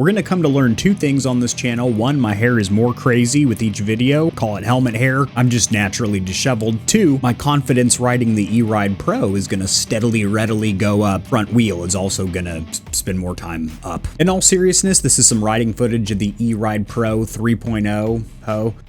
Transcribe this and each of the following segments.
We're going to come to learn two things on this channel. One, my hair is more crazy with each video. Call it helmet hair. I'm just naturally disheveled. Two, my confidence riding the E-Ride Pro is going to steadily, readily go up. Front wheel is also going to spend more time up. In all seriousness, this is some riding footage of the E-Ride Pro 3.0.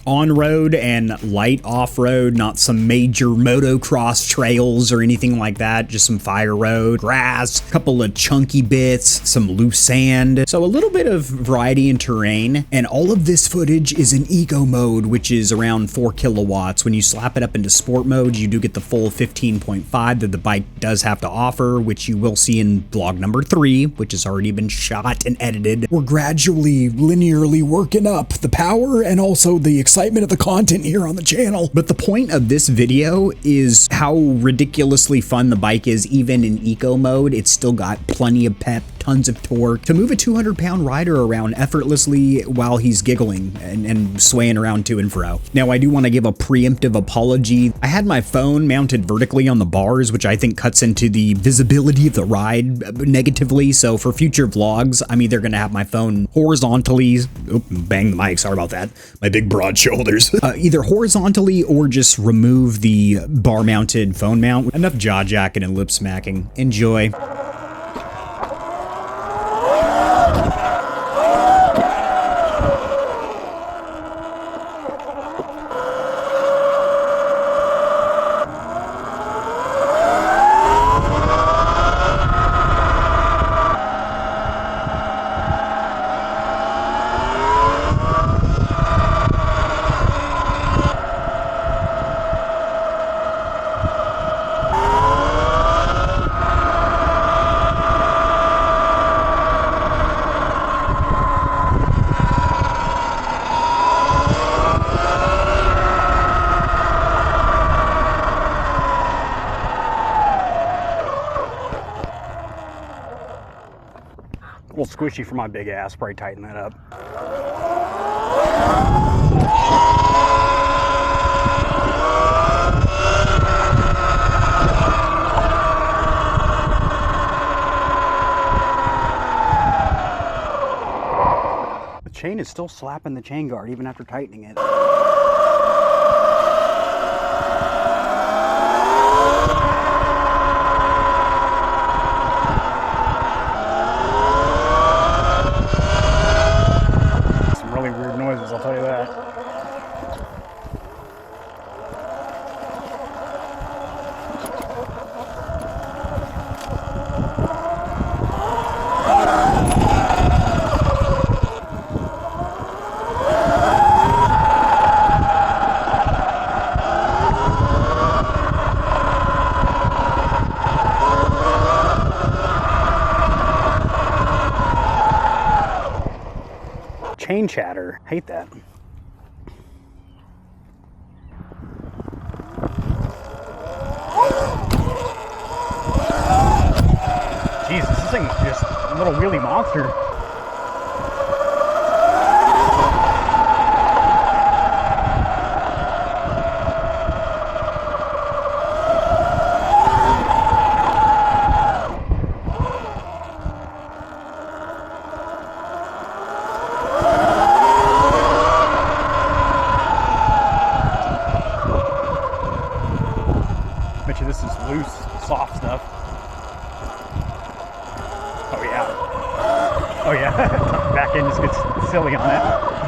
On-road and light off-road, not some major motocross trails or anything like that, just some fire road, grass, a couple of chunky bits, some loose sand, so a little bit of variety in terrain. And all of this footage is in eco mode, which is around 4 kilowatts. When you slap it up into sport mode, you do get the full 15.5 that the bike does have to offer, which you will see in vlog number 3, which has already been shot and edited. We're gradually, linearly working up the power and also the excitement of the content here on the channel. But the point of this video is how ridiculously fun the bike is. Even in eco mode, it's still got plenty of pep, tons of torque to move a 200-pound rider around effortlessly while he's giggling and swaying around to and fro. Now, I do want to give a preemptive apology. I had my phone mounted vertically on the bars, which I think cuts into the visibility of the ride negatively. So for future vlogs, I'm either going to have my phone horizontally, bang the mic, sorry about that, my big broad shoulders, either horizontally or just remove the bar mounted phone mount. Enough jaw jacking and lip smacking. Enjoy. A little squishy for my big ass, probably tighten that up. The chain is still slapping the chain guard even after tightening it. I'll tell you that. Chain chatter. Hate that. Jesus, this thing is just a little wheelie monster. Bet you this is loose, soft stuff. Oh yeah. Oh yeah. Back end just gets silly on it.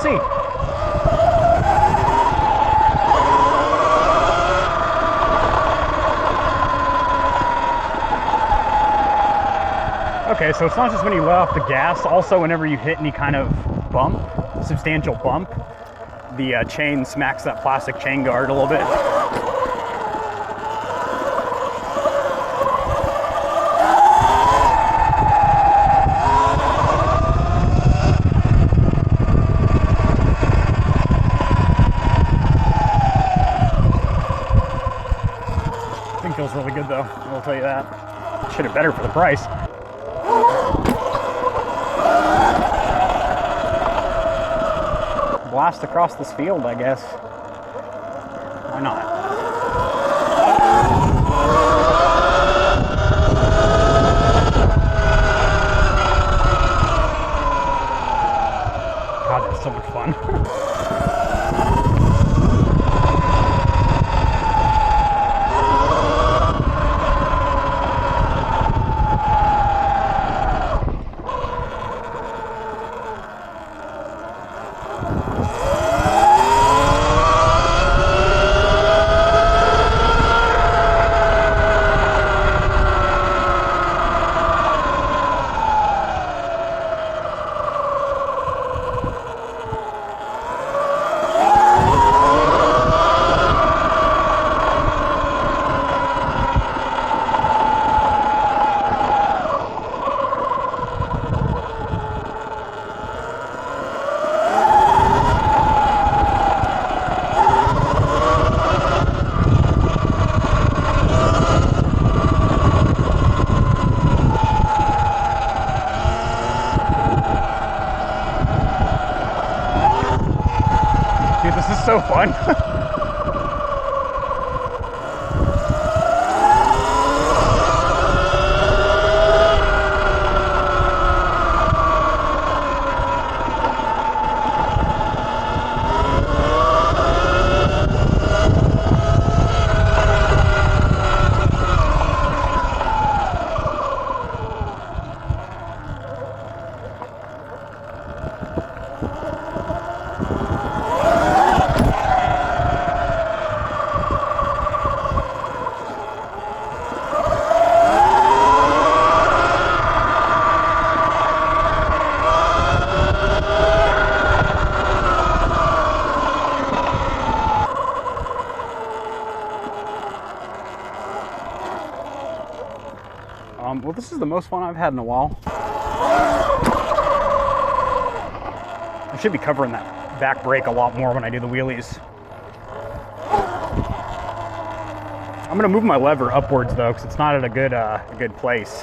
See. Okay, so it's not just when you let off the gas, also whenever you hit any kind of bump, substantial bump, the chain smacks that plastic chain guard a little bit. tell you that. Should have better for the price. Blast across this field, I guess. Why not? God, that's so much fun. Dude, this is so fun. Well, this is the most fun I've had in a while. I should be covering that back brake a lot more when I do the wheelies. I'm gonna move my lever upwards though, because it's not at a good place.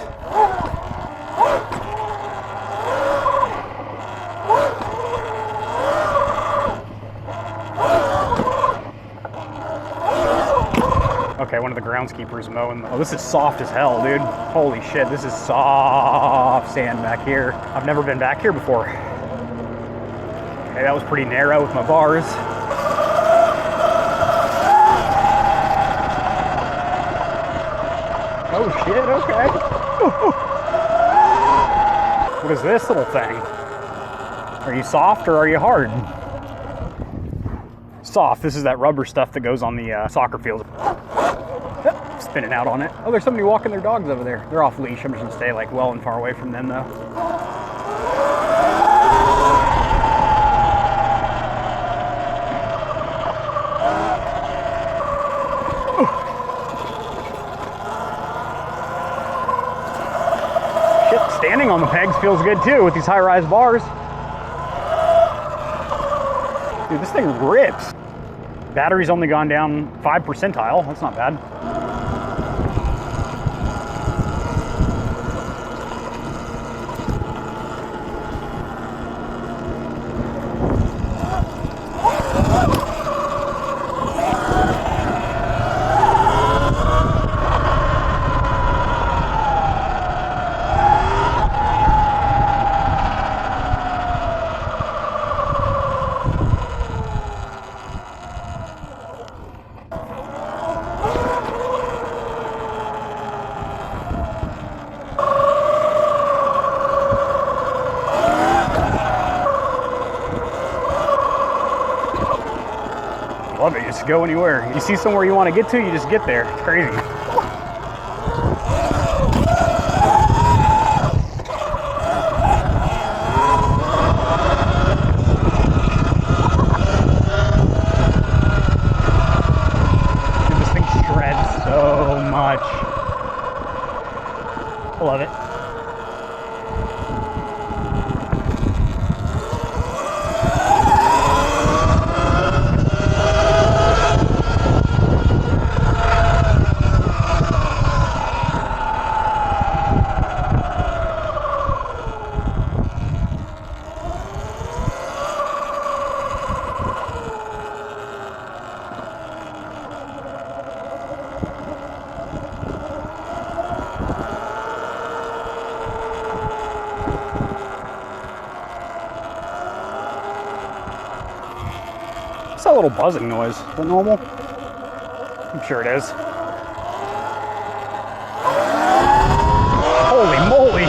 Okay, one of the groundskeepers mowing. Oh, this is soft as hell, dude. Holy shit, this is soft sand back here. I've never been back here before. Okay, that was pretty narrow with my bars. Oh shit, okay. What is this little thing? Are you soft or are you hard? Soft, this is that rubber stuff that goes on the soccer field. Spinning out on it. Oh, there's somebody walking their dogs over there. They're off leash. I'm just gonna stay like well and far away from them though. Shit, standing on the pegs feels good too with these high-rise bars. Dude, this thing rips. Battery's only gone down 5 percentile. That's not bad. Love it, just go anywhere. You see somewhere you want to get to, you just get there. It's crazy. Dude, this thing shreds so much. I love it. What's that little buzzing noise? Is that normal? I'm sure it is. Holy moly!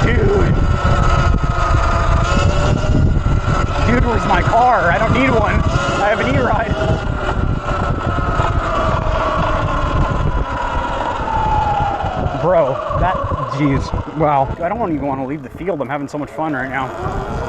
Dude! Dude, where's my car? I don't need one. I have an e-ride. Bro, that, jeez, wow. I don't even want to leave the field. I'm having so much fun right now.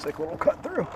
Sick little cut through.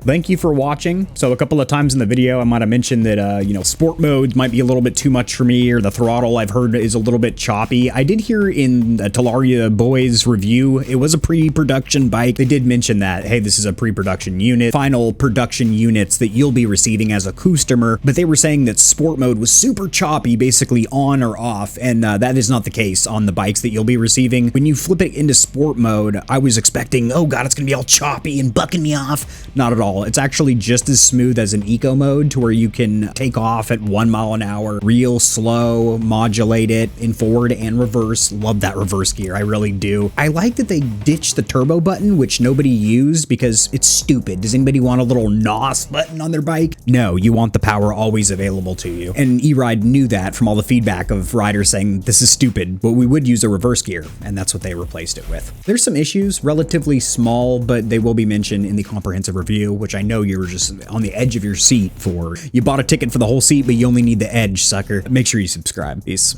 Thank you for watching. So a couple of times in the video, I might have mentioned that, you know, sport mode might be a little bit too much for me, or the throttle I've heard is a little bit choppy. I did hear in the Talaria Boys review, it was a pre-production bike. They did mention that, hey, this is a pre-production unit, final production units that you'll be receiving as a customer, but they were saying that sport mode was super choppy, basically on or off, and that is not the case on the bikes that you'll be receiving. When you flip it into sport mode, I was expecting, oh god, it's gonna be all choppy and bucking me off. Not at all. It's actually just as smooth as an eco mode, to where you can take off at 1 mile an hour, real slow, modulate it in forward and reverse. Love that reverse gear, I really do. I like that they ditched the turbo button, which nobody used because it's stupid. Does anybody want a little NOS button on their bike? No, you want the power always available to you. And E-Ride knew that from all the feedback of riders saying, this is stupid, but we would use a reverse gear, and that's what they replaced it with. There's some issues, relatively small, but they will be mentioned in the comprehensive review, which I know you were just on the edge of your seat for. You bought a ticket for the whole seat, but you only need the edge, sucker. Make sure you subscribe. Peace.